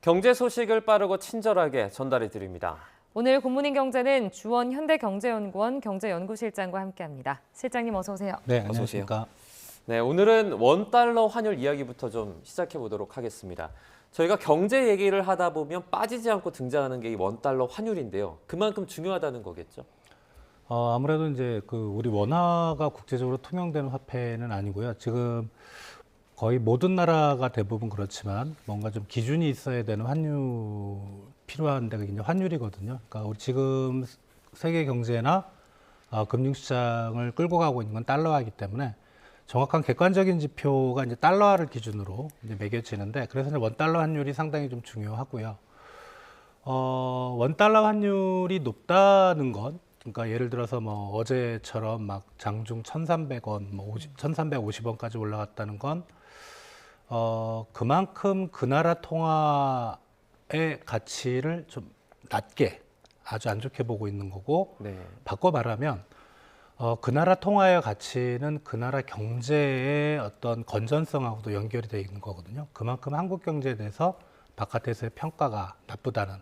경제 소식을 빠르고 친절하게 전달해 드립니다. 오늘 굿모닝 경제는 주원 현대경제연구원 경제연구실장과 함께합니다. 실장님 어서 오세요. 네, 어서 오세요. 안녕하십니까. 네, 오늘은 원달러 환율 이야기부터 좀 시작해 보도록 하겠습니다. 저희가 경제 얘기를 하다 보면 빠지지 않고 등장하는 게 이 원달러 환율인데요. 그만큼 중요하다는 거겠죠? 아무래도 이제 우리 원화가 국제적으로 통용되는 화폐는 아니고요. 지금 거의 모든 나라가 대부분 그렇지만 뭔가 좀 기준이 있어야 되는 환율 필요한 데가 이제 환율이거든요. 그러니까 우리 지금 세계 경제나 금융시장을 끌고 가고 있는 건 달러화이기 때문에 정확한 객관적인 지표가 이제 달러화를 기준으로 이제 매겨지는데, 그래서 이제 원달러 환율이 상당히 좀 중요하고요. 원달러 환율이 높다는 건, 그러니까 예를 들어서 뭐 어제처럼 막 장중 1,300원, 뭐 1,350원까지 올라갔다는 건 그만큼 그 나라 통화의 가치를 좀 낮게, 아주 안 좋게 보고 있는 거고, 네. 바꿔 말하면 그 나라 통화의 가치는 그 나라 경제의 어떤 건전성하고도 연결이 되어 있는 거거든요. 그만큼 한국 경제에 대해서 바깥에서의 평가가 나쁘다는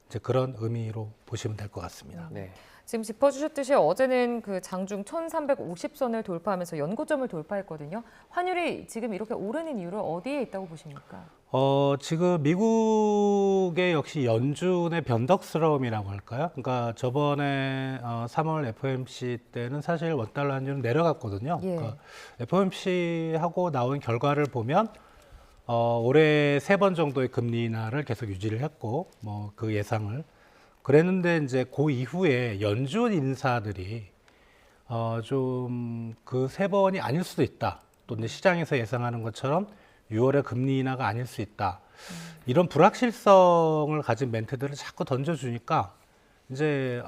이제 그런 의미로 보시면 될 것 같습니다. 네. 지금 짚어주셨듯이 어제는 그 장중 1,350선을 돌파하면서 연고점을 돌파했거든요. 환율이 지금 이렇게 오르는 이유를 어디에 있다고 보십니까? 지금 미국의 역시 연준의 변덕스러움이라고 할까요? 그러니까 저번에 3월 FOMC 때는 사실 원달러 환율은 내려갔거든요. 예. 그러니까 FOMC하고 나온 결과를 보면 올해 3번 정도의 금리 인하를 계속 유지를 했고, 뭐 그 예상을 그랬는데, 이제 그 이후에 연준 인사들이 좀 그 3번이 아닐 수도 있다. 또 이제 시장에서 예상하는 것처럼 6월에 금리 인하가 아닐 수 있다. 이런 불확실성을 가진 멘트들을 자꾸 던져주니까 이제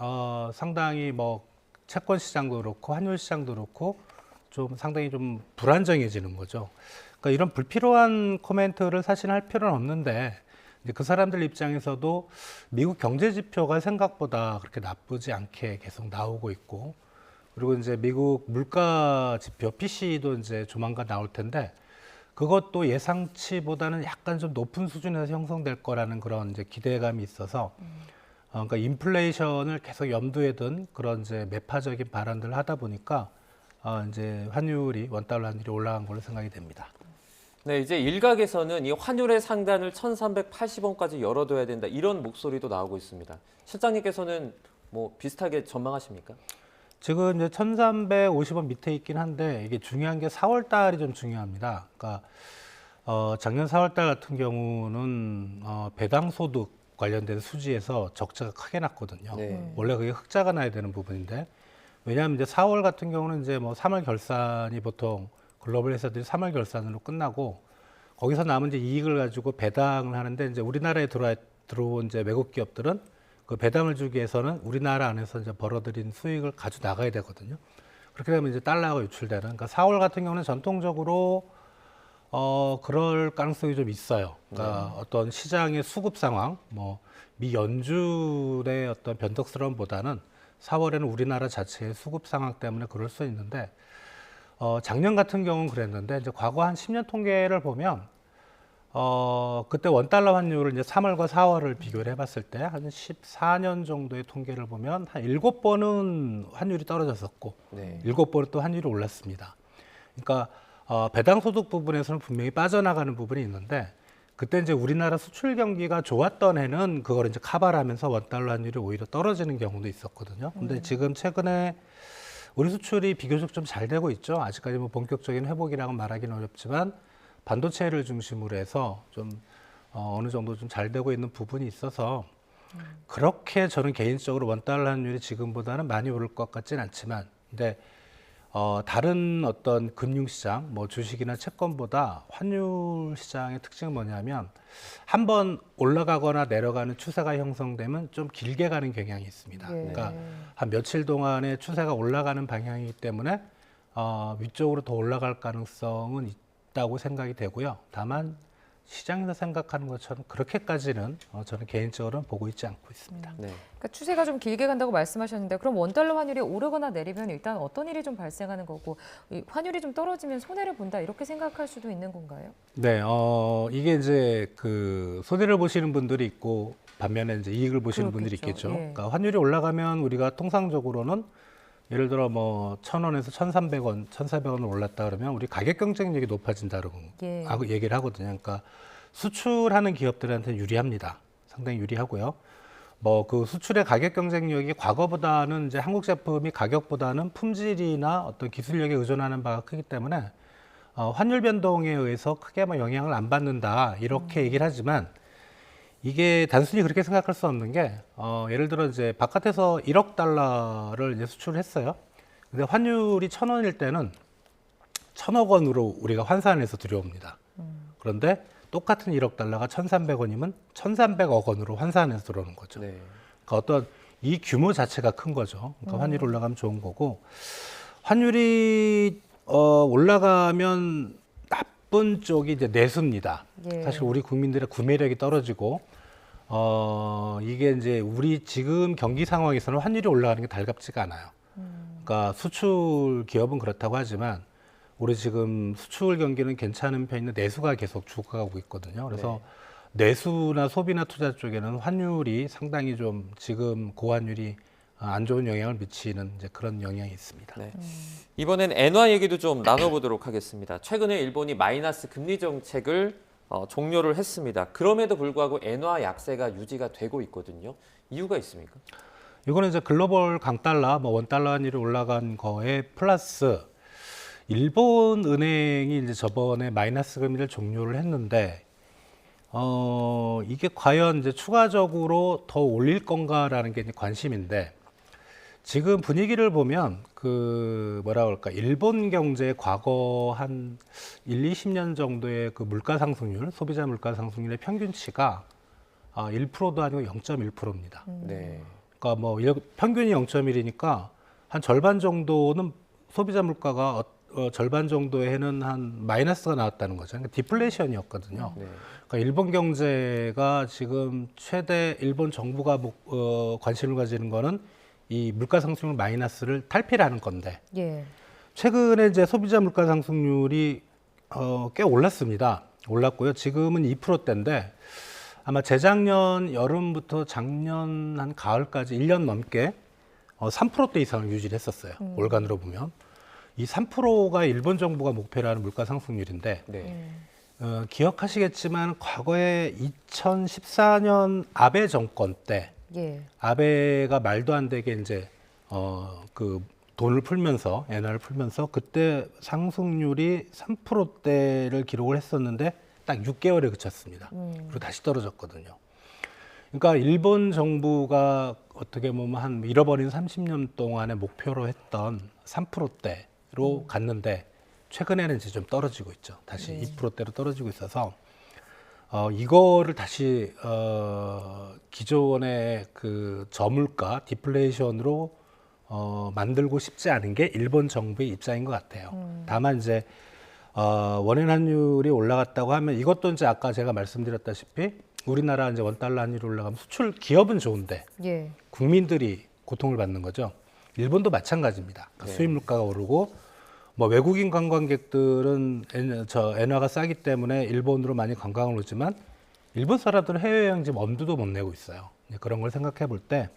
상당히 뭐 채권 시장도 그렇고 환율 시장도 그렇고 좀 상당히 좀 불안정해지는 거죠. 그러니까 이런 불필요한 코멘트를 사실 할 필요는 없는데, 이제 그 사람들 입장에서도 미국 경제 지표가 생각보다 그렇게 나쁘지 않게 계속 나오고 있고, 그리고 이제 미국 물가 지표 PC도 이제 조만간 나올 텐데, 그것도 예상치보다는 약간 좀 높은 수준에서 형성될 거라는 그런 이제 기대감이 있어서, 그러니까 인플레이션을 계속 염두에 둔 그런 이제 매파적인 발언들을 하다 보니까 이제 원달러 환율이 올라간 걸로 생각이 됩니다. 네, 이제 일각에서는 이 환율의 상단을 1,380원까지 열어둬야 된다, 이런 목소리도 나오고 있습니다. 실장님께서는 뭐 비슷하게 전망하십니까? 지금 이제 1,350원 밑에 있긴 한데, 이게 중요한 게 4월 달이 좀 중요합니다. 그러니까 작년 4월 달 같은 경우는 배당 소득 관련된 수지에서 적자가 크게 났거든요. 네. 원래 그게 흑자가 나야 되는 부분인데, 왜냐하면 이제 4월 같은 경우는 이제 뭐 3월 결산이 보통 글로벌 회사들이 3월 결산으로 끝나고, 거기서 남은 이제 이익을 가지고 배당을 하는데, 이제 우리나라에 들어온 이제 외국 기업들은 그 배당을 주기 위해서는 우리나라 안에서 이제 벌어들인 수익을 가져 나가야 되거든요. 그렇게 되면 이제 달러가 유출되는. 그러니까 4월 같은 경우는 전통적으로 그럴 가능성이 좀 있어요. 그러니까 어떤 시장의 수급 상황, 뭐 미 연준의 어떤 변덕스러움보다는 4월에는 우리나라 자체의 수급 상황 때문에 그럴 수 있는데, 작년 같은 경우는 그랬는데, 이제 과거 한 10년 통계를 보면 그때 원달러 환율을 이제 3월과 4월을 비교를 해봤을 때 한 14년 정도의 통계를 보면 한 7번은 환율이 떨어졌었고, 네. 7번은 또 환율이 올랐습니다. 그러니까 배당 소득 부분에서는 분명히 빠져나가는 부분이 있는데, 그때 이제 우리나라 수출 경기가 좋았던 해는 그걸 이제 커버를 하면서 원달러 환율이 오히려 떨어지는 경우도 있었거든요. 근데 지금 최근에 우리 수출이 비교적 좀 잘 되고 있죠. 아직까지 뭐 본격적인 회복이라고 말하기는 어렵지만, 반도체를 중심으로 해서 좀 어느 정도 좀 잘 되고 있는 부분이 있어서, 그렇게 저는 개인적으로 원달러 환율이 지금보다는 많이 오를 것 같지는 않지만, 근데 다른 어떤 금융시장, 뭐 주식이나 채권보다 환율 시장의 특징은 뭐냐면, 한번 올라가거나 내려가는 추세가 형성되면 좀 길게 가는 경향이 있습니다. 네. 그러니까 한 며칠 동안의 추세가 올라가는 방향이기 때문에 위쪽으로 더 올라갈 가능성은 있다고 생각이 되고요. 다만 시장에서 생각하는 것처럼 그렇게까지는 저는 개인적으로는 보고 있지 않고 있습니다. 네. 그러니까 추세가 좀 길게 간다고 말씀하셨는데 그럼 원달러 환율이 오르거나 내리면 일단 어떤 일이 좀 발생하는 거고 이 환율이 좀 떨어지면 손해를 본다 이렇게 생각할 수도 있는 건가요? 네, 이게 이제 그 손해를 보시는 분들이 있고 반면에 이제 이익을 보시는 분들이 그렇겠죠. 있겠죠. 예. 그러니까 환율이 올라가면 우리가 통상적으로는 예를 들어 뭐 1,000원에서 1,300원, 1,400원을 올랐다 그러면 우리 가격 경쟁력이 높아진다고 예. 얘기를 하거든요. 그러니까 수출하는 기업들한테 유리합니다. 상당히 유리하고요. 뭐 그 수출의 가격 경쟁력이 과거보다는 이제 한국 제품이 가격보다는 품질이나 어떤 기술력에 의존하는 바가 크기 때문에 환율 변동에 의해서 크게 뭐 영향을 안 받는다 이렇게 얘기를 하지만 이게 단순히 그렇게 생각할 수 없는 게 예를 들어 이제 바깥에서 1억 달러를 이제 수출을 했어요. 근데 환율이 1,000원일 때는 1,000억 원으로 우리가 환산해서 들여옵니다. 그런데 똑같은 1억 달러가 1,300원이면 1,300억 원으로 환산해서 들어오는 거죠. 네. 그러니까 어떤 이 규모 자체가 큰 거죠. 그러니까 환율이 올라가면 좋은 거고 환율이 올라가면 나쁜 쪽이 이제 내수입니다. 예. 사실 우리 국민들의 구매력이 떨어지고 이게 이제 우리 지금 경기 상황에서는 환율이 올라가는 게 달갑지가 않아요. 그러니까 수출 기업은 그렇다고 하지만 우리 지금 수출 경기는 괜찮은 편인데 내수가 계속 죽어가고 있거든요. 그래서 내수나 소비나 투자 쪽에는 환율이 상당히 좀 지금 고환율이 안 좋은 영향을 미치는 이제 그런 영향이 있습니다. 네. 이번엔 엔화 얘기도 좀 나눠보도록 하겠습니다. 최근에 일본이 마이너스 금리 정책을 종료를 했습니다. 그럼에도 불구하고 엔화 약세가 유지가 되고 있거든요. 이유가 있습니까? 이거는 이제 글로벌 강달러, 뭐 원달러 환율이 올라간 거에 플러스 일본 은행이 이제 저번에 마이너스 금리를 종료를 했는데 이게 과연 이제 추가적으로 더 올릴 건가라는 게 이제 관심인데 지금 분위기를 보면 그 뭐라 그럴까 일본 경제 과거 한 20년 정도의 그 물가 상승률, 소비자 물가 상승률의 평균치가 1%도 아니고 0.1%입니다. 네. 그러니까 뭐 평균이 0.1이니까 한 절반 정도는 소비자 물가가 절반 정도에는 한 마이너스가 나왔다는 거죠. 그러니까 디플레이션이었거든요. 네. 그러니까 일본 경제가 지금 최대 일본 정부가 관심을 가지는 거는 이 물가 상승률 마이너스를 탈피라는 건데 예. 최근에 이제 소비자 물가 상승률이 꽤 올랐습니다. 올랐고요. 지금은 2%대인데 아마 재작년 여름부터 작년 한 가을까지 1년 넘게 3%대 이상을 유지를 했었어요. 월간으로 보면. 이 3%가 일본 정부가 목표라는 물가 상승률인데 네. 기억하시겠지만 과거에 2014년 아베 정권 때 예. 아베가 말도 안 되게 이제 그 돈을 풀면서 엔화를 풀면서 그때 상승률이 3%대를 기록을 했었는데 딱 6개월에 그쳤습니다. 그리고 다시 떨어졌거든요. 그러니까 일본 정부가 어떻게 보면 한 잃어버린 30년 동안의 목표로 했던 3%대로 갔는데 최근에는 이제 좀 떨어지고 있죠. 다시 2%대로 떨어지고 있어서 이거를 다시 기존의 그 저물가 디플레이션으로 만들고 싶지 않은 게 일본 정부의 입장인 것 같아요. 다만 이제 원엔 환율이 올라갔다고 하면 이것도 이제 아까 제가 말씀드렸다시피 우리나라 이제 원달러 환율이 올라가면 수출 기업은 좋은데 예. 국민들이 고통을 받는 거죠. 일본도 마찬가지입니다. 그러니까 네. 수입 물가가 오르고 뭐 외국인 관광객들은 엔화가 싸기 때문에 일본으로 많이 관광을 오지만 일본 사람들은 해외여행 지금 엄두도 못 내고 있어요. 그런 걸 생각해 볼 때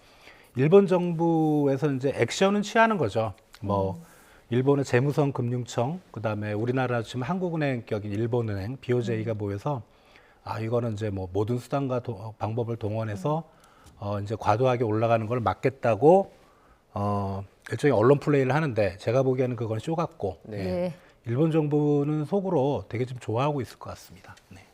일본 정부에서 이제 액션은 취하는 거죠. 뭐 일본의 재무성 금융청, 그다음에 우리나라 지금 한국은행격인 일본은행, BOJ가 모여서 이거는 이제 뭐 모든 수단과 방법을 동원해서 이제 과도하게 올라가는 걸 막겠다고 일종의 언론 플레이를 하는데 제가 보기에는 그건 쇼 같고 네. 예. 일본 정부는 속으로 되게 좀 좋아하고 있을 것 같습니다. 네.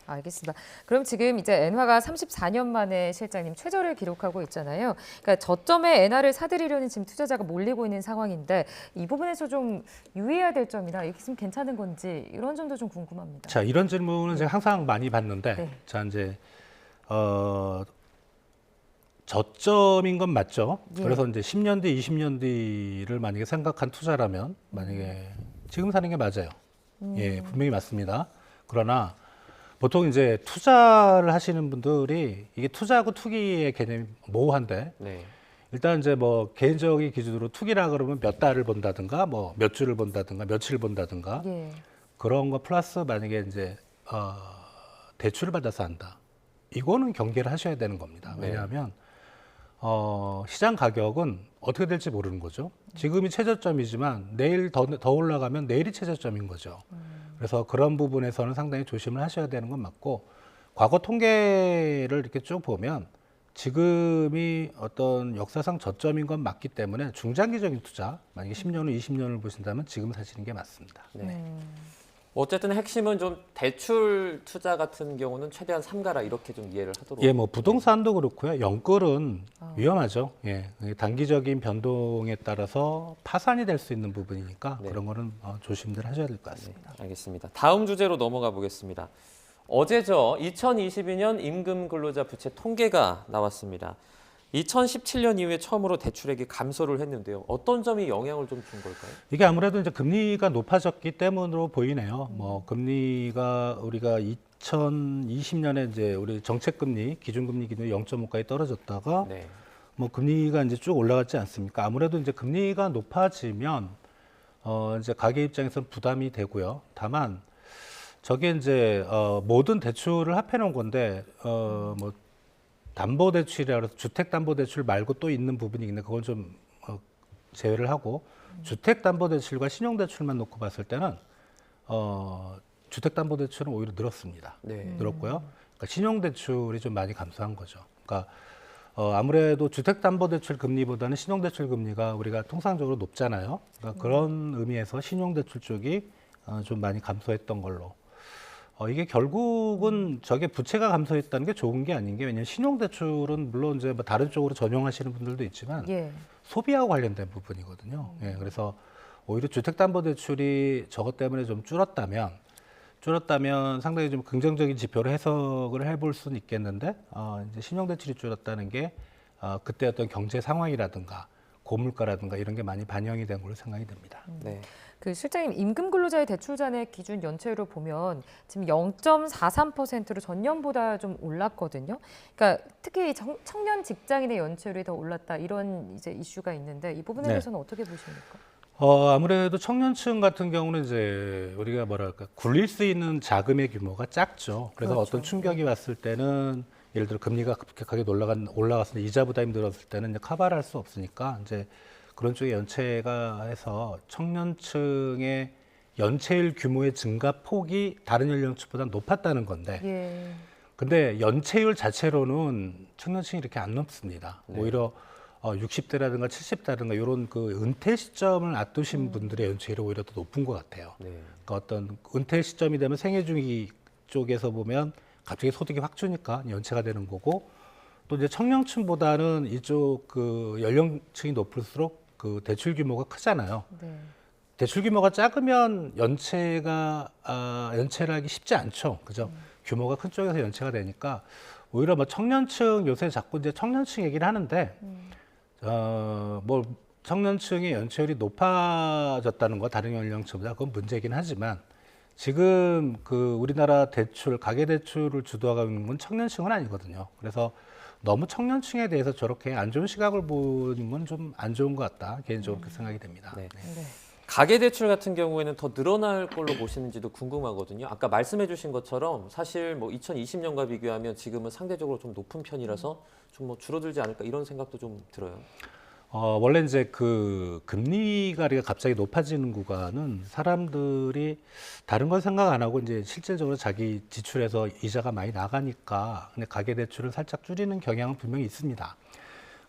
알겠습니다. 그럼 지금 이제 엔화가 34년 만에 실장님 최저를 기록하고 있잖아요. 그러니까 저점에 엔화를 사들이려는 지금 투자자가 몰리고 있는 상황인데 이 부분에서 좀 유의해야 될 점이나 이게 좀 괜찮은 건지 이런 점도 좀 궁금합니다. 자, 이런 질문은 제가 항상 많이 받는데 네. 자 이제 저점인 건 맞죠. 예. 그래서 이제 10년 뒤, 20년 뒤를 만약에 생각한 투자라면 만약에 지금 사는 게 맞아요. 예, 분명히 맞습니다. 그러나 보통 이제 투자를 하시는 분들이 이게 투자하고 투기의 개념이 모호한데 네. 일단 이제 뭐 개인적인 기준으로 투기라 그러면 몇 달을 본다든가 뭐 몇 주를 본다든가 며칠을 본다든가 예. 그런 거 플러스 만약에 이제 대출을 받아서 한다. 이거는 경계를 하셔야 되는 겁니다. 네. 왜냐하면 시장 가격은 어떻게 될지 모르는 거죠. 지금이 최저점이지만 내일 더 올라가면 내일이 최저점인 거죠. 그래서 그런 부분에서는 상당히 조심을 하셔야 되는 건 맞고 과거 통계를 이렇게 쭉 보면 지금이 어떤 역사상 저점인 건 맞기 때문에 중장기적인 투자, 만약에 10년을 20년을 보신다면 지금 사시는 게 맞습니다. 네. 어쨌든 핵심은 좀 대출 투자 같은 경우는 최대한 삼가라 이렇게 좀 이해를 하도록. 예, 뭐 부동산도 그렇고요. 영끌은 위험하죠. 예, 단기적인 변동에 따라서 파산이 될 수 있는 부분이니까 네. 그런 거는 조심들 하셔야 될 것 같습니다. 네, 알겠습니다. 다음 주제로 넘어가 보겠습니다. 어제죠. 2022년 임금 근로자 부채 통계가 나왔습니다. 2017년 이후에 처음으로 대출액이 감소를 했는데요. 어떤 점이 영향을 좀 준 걸까요? 이게 아무래도 이제 금리가 높아졌기 때문으로 보이네요. 뭐 금리가 우리가 2020년에 이제 우리 정책 금리, 기준금리 기준이 0.5까지 떨어졌다가 네. 뭐 금리가 이제 쭉 올라갔지 않습니까? 아무래도 이제 금리가 높아지면 이제 가계 입장에서는 부담이 되고요. 다만 저게 이제 모든 대출을 합해 놓은 건데 뭐 담보대출이라 해서 주택담보대출 말고 또 있는 부분이 있는데 그건 좀 제외를 하고 주택담보대출과 신용대출만 놓고 봤을 때는 주택담보대출은 오히려 늘었습니다. 네. 늘었고요. 그러니까 신용대출이 좀 많이 감소한 거죠. 그러니까 아무래도 주택담보대출 금리보다는 신용대출 금리가 우리가 통상적으로 높잖아요. 그러니까 그런 의미에서 신용대출 쪽이 좀 많이 감소했던 걸로. 이게 결국은 저게 부채가 감소했다는 게 좋은 게 아닌 게 왜냐하면 신용대출은 물론 이제 뭐 다른 쪽으로 전용하시는 분들도 있지만 예. 소비하고 관련된 부분이거든요. 예, 그래서 오히려 주택담보대출이 저것 때문에 좀 줄었다면 상당히 좀 긍정적인 지표로 해석을 해볼 수는 있겠는데 이제 신용대출이 줄었다는 게 그때 어떤 경제 상황이라든가 고물가라든가 이런 게 많이 반영이 된 걸로 생각이 됩니다. 네. 그 실장님 임금 근로자의 대출 잔액 기준 연체율을 보면 지금 0.43%로 전년보다 좀 올랐거든요. 그러니까 특히 청년 직장인의 연체율이 더 올랐다 이런 이제 이슈가 있는데 이 부분에 네. 대해서는 어떻게 보십니까? 아무래도 청년층 같은 경우는 이제 우리가 뭐랄까 굴릴 수 있는 자금의 규모가 작죠. 그래서 그렇죠. 어떤 충격이 왔을 때는 예를 들어 금리가 급격하게 올라갔을 때 이자 부담이 늘었을 때는 이제 커버를 할 수 없으니까 이제 그런 쪽에 연체가 해서 청년층의 연체율 규모의 증가 폭이 다른 연령층보다 높았다는 건데 예. 근데 연체율 자체로는 청년층이 이렇게 안 높습니다. 네. 오히려 60대라든가 70대라든가 이런 그 은퇴 시점을 앞두신 분들의 연체율이 오히려 더 높은 것 같아요. 네. 그러니까 어떤 은퇴 시점이 되면 생애중위 쪽에서 보면 갑자기 소득이 확 주니까 연체가 되는 거고 또 이제 청년층보다는 이쪽 그 연령층이 높을수록 그 대출 규모가 크잖아요. 네. 대출 규모가 작으면 연체를 하기 쉽지 않죠. 그죠? 규모가 큰 쪽에서 연체가 되니까 오히려 뭐 청년층 요새 자꾸 이제 청년층 얘기를 하는데 뭐 청년층의 연체율이 높아졌다는 거 다른 연령층보다 그건 문제긴 하지만 지금 그 우리나라 대출 가계 대출을 주도하고 있는 건 청년층은 아니거든요. 그래서 너무 청년층에 대해서 저렇게 안 좋은 시각을 보는 건 좀 안 좋은 것 같다. 개인적으로 그렇게 생각이 됩니다. 네. 네. 가계대출 같은 경우에는 더 늘어날 걸로 보시는지도 궁금하거든요. 아까 말씀해주신 것처럼 사실 뭐 2020년과 비교하면 지금은 상대적으로 좀 높은 편이라서 좀 뭐 줄어들지 않을까 이런 생각도 좀 들어요. 원래 이제 그 금리가 갑자기 높아지는 구간은 사람들이 다른 건 생각 안 하고 이제 실질적으로 자기 지출에서 이자가 많이 나가니까 근데 가계 대출을 살짝 줄이는 경향은 분명히 있습니다.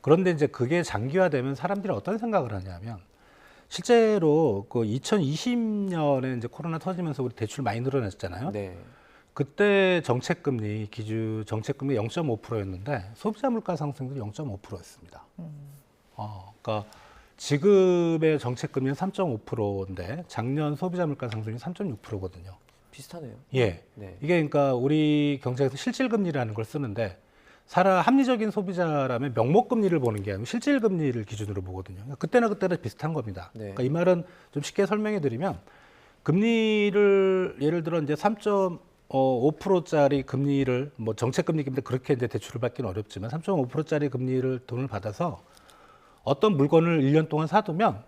그런데 이제 그게 장기화되면 사람들이 어떤 생각을 하냐면 실제로 그 2020년에 이제 코로나 터지면서 우리 대출 많이 늘어났잖아요. 네. 그때 정책금리 기준 정책금리 0.5%였는데 소비자 물가 상승률이 0.5%였습니다. 그러니까 지금의 정책금리는 3.5%인데 작년 소비자 물가 상승률이 3.6%거든요. 비슷하네요. 예, 네. 이게 그러니까 우리 경제에서 실질금리라는 걸 쓰는데 합리적인 소비자라면 명목금리를 보는 게 아니고 실질금리를 기준으로 보거든요. 그러니까 그때는 비슷한 겁니다. 네. 그러니까 이 말은 좀 쉽게 설명해 드리면 금리를 예를 들어 이제 3.5 5%짜리 금리를 뭐 정책 금리인데 그렇게 이제 대출을 받기는 어렵지만 3.5%짜리 금리를 돈을 받아서 어떤 물건을 1년 동안 사두면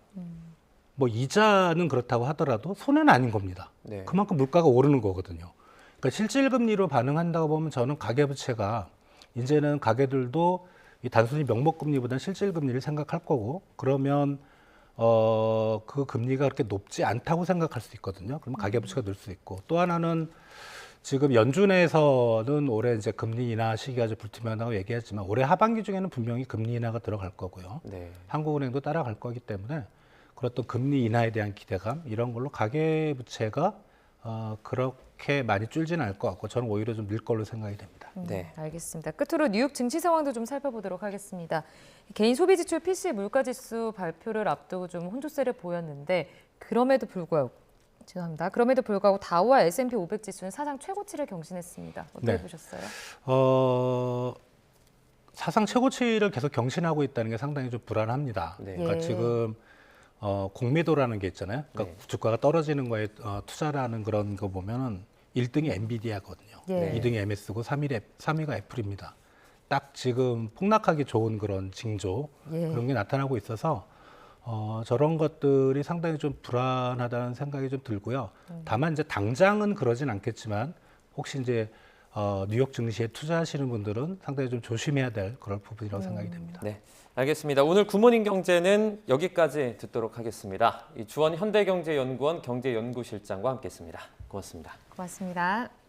뭐 이자는 그렇다고 하더라도 손해는 아닌 겁니다. 네. 그만큼 물가가 오르는 거거든요. 그러니까 실질 금리로 반응한다고 보면 저는 가계부채가 이제는 가계들도 이 단순히 명목 금리보다는 실질 금리를 생각할 거고 그러면 그 금리가 그렇게 높지 않다고 생각할 수 있거든요. 그러면 가계부채가 늘 수 있고 또 하나는 지금 연준에서는 올해 이제 금리 인하 시기가 좀 불투명하다고 얘기했지만 올해 하반기 중에는 분명히 금리 인하가 들어갈 거고요. 네. 한국은행도 따라갈 거기 때문에 그런 또 금리 인하에 대한 기대감 이런 걸로 가계부채가 그렇게 많이 줄지는 않을 것 같고 저는 오히려 좀 늘 걸로 생각이 됩니다. 네. 알겠습니다. 끝으로 뉴욕 증시 상황도 좀 살펴보도록 하겠습니다. 개인 소비 지출 PCE 물가지수 발표를 앞두고 좀 혼조세를 보였는데 그럼에도 불구하고 다우와 S&P 500 지수는 사상 최고치를 경신했습니다. 어떻게 네. 보셨어요? 사상 최고치를 계속 경신하고 있다는 게 상당히 좀 불안합니다. 네. 그러니까 예. 지금 공매도라는 게 있잖아요. 그러니까 네. 주가가 떨어지는 거에 투자라는 그런 거 보면은 1등이 엔비디아거든요. 예. 2등이 MS고 3위가 애플입니다. 딱 지금 폭락하기 좋은 그런 징조 예. 그런 게 나타나고 있어서 저런 것들이 상당히 좀 불안하다는 생각이 좀 들고요. 다만 이제 당장은 그러진 않겠지만 혹시 이제 뉴욕 증시에 투자하시는 분들은 상당히 좀 조심해야 될 그런 부분이라고 생각이 됩니다. 네, 알겠습니다. 오늘 굿모닝 경제는 여기까지 듣도록 하겠습니다. 이 주원 현대경제연구원 경제연구실장과 함께했습니다. 고맙습니다. 고맙습니다.